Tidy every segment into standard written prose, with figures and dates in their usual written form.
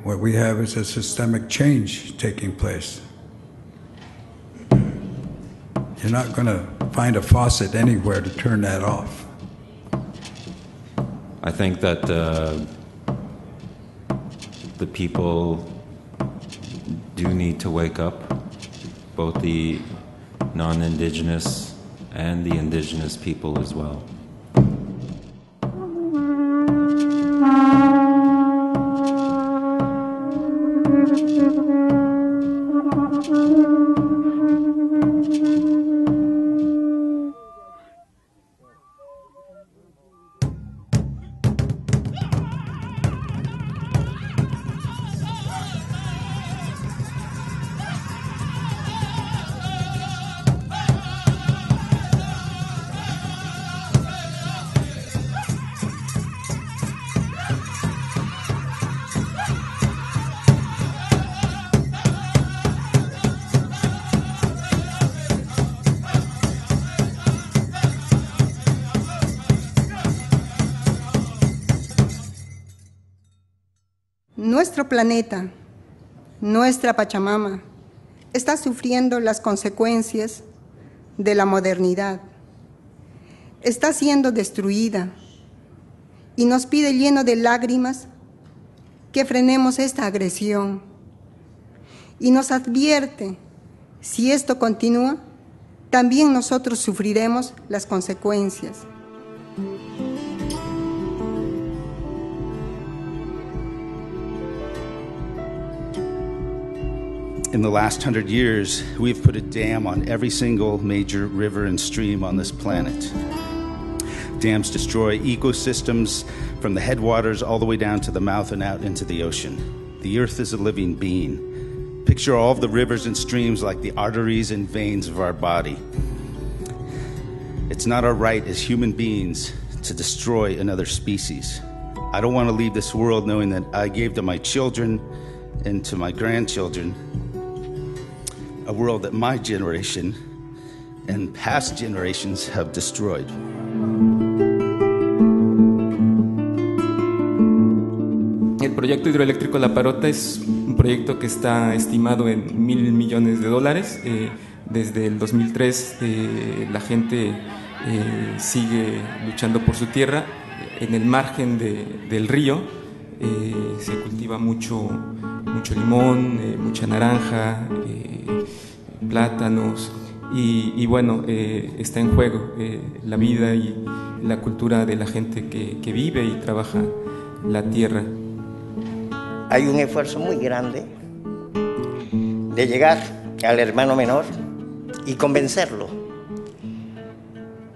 What we have is a systemic change taking place. You're not going to find a faucet anywhere to turn that off. I think that the people do need to wake up, both the non-indigenous and the indigenous people as well. Nuestro planeta, nuestra Pachamama, está sufriendo las consecuencias de la modernidad. Está siendo destruida y nos pide lleno de lágrimas que frenemos esta agresión. Y nos advierte, si esto continúa, también nosotros sufriremos las consecuencias. In the last 100 years, we've put a dam on every single major river and stream on this planet. Dams destroy ecosystems from the headwaters all the way down to the mouth and out into the ocean. The earth is a living being. Picture all of the rivers and streams like the arteries and veins of our body. It's not our right as human beings to destroy another species. I don't want to leave this world knowing that I gave to my children and to my grandchildren a world that my generation and past generations have destroyed. El proyecto hidroeléctrico La Parota es un proyecto que está estimado en $1,000 millones. Desde el 2003 la gente sigue luchando por su tierra. En el margen del río se cultiva mucho limón, mucha naranja, plátanos y bueno, está en juego la vida y la cultura de la gente que vive y trabaja la tierra. Hay un esfuerzo muy grande de llegar al hermano menor y convencerlo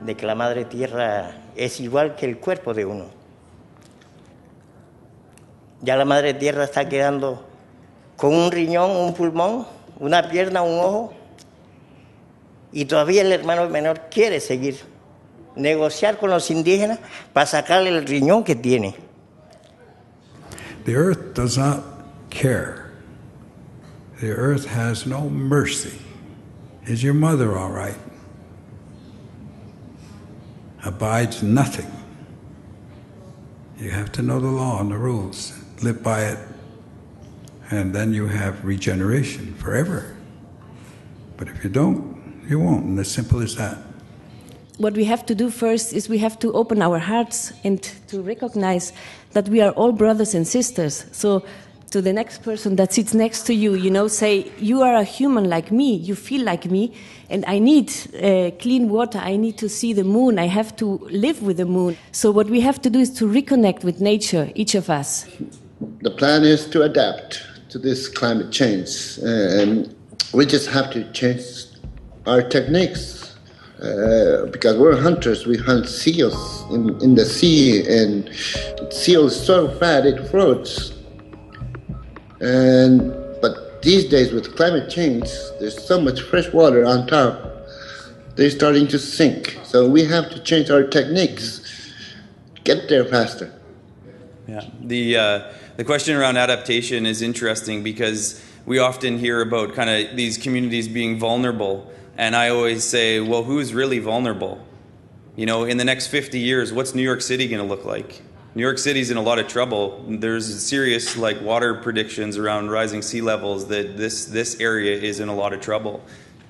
de que la madre tierra es igual que el cuerpo de uno. Ya la madre tierra está quedando con un riñón, un pulmón, una pierna, un ojo, y todavía el hermano menor quiere seguir, negociar con los indígenas para sacarle el riñón que tiene. The earth does not care. The earth has no mercy. Is your mother all right? Abides nothing. You have to know the law and the rules, live by it, and then you have regeneration forever. But if you don't, you won't, and as simple as that. What we have to do first is we have to open our hearts and to recognize that we are all brothers and sisters. So to the next person that sits next to you, say, you are a human like me, you feel like me, and I need clean water, I need to see the moon, I have to live with the moon. So what we have to do is to reconnect with nature, each of us. The plan is to adapt to this climate change, and we just have to change our techniques. Because we're hunters, we hunt seals in the sea, and seal is so fat it floats. But these days with climate change, there's so much fresh water on top, they're starting to sink. So we have to change our techniques, get there faster. Yeah, the question around adaptation is interesting because we often hear about kind of these communities being vulnerable. And I always say, well, who's really vulnerable? In the next 50 years, what's New York City going to look like? New York City's in a lot of trouble. There's serious like water predictions around rising sea levels that this area is in a lot of trouble.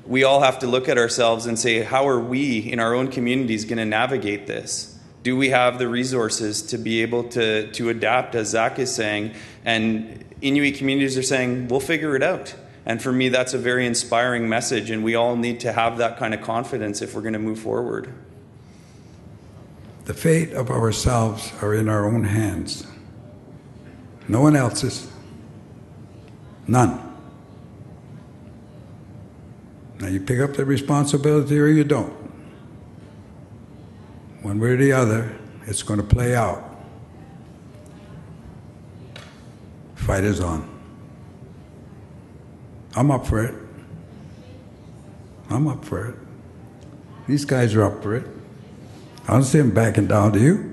We all have to look at ourselves and say, how are we in our own communities going to navigate this? Do we have the resources to be able to adapt, as Zach is saying? And Inuit communities are saying, we'll figure it out. And for me, that's a very inspiring message, and we all need to have that kind of confidence if we're going to move forward. The fate of ourselves are in our own hands. No one else's. None. Now you pick up the responsibility or you don't. One way or the other, it's going to play out. Fight is on. I'm up for it. I'm up for it. These guys are up for it. I don't see them backing down to you.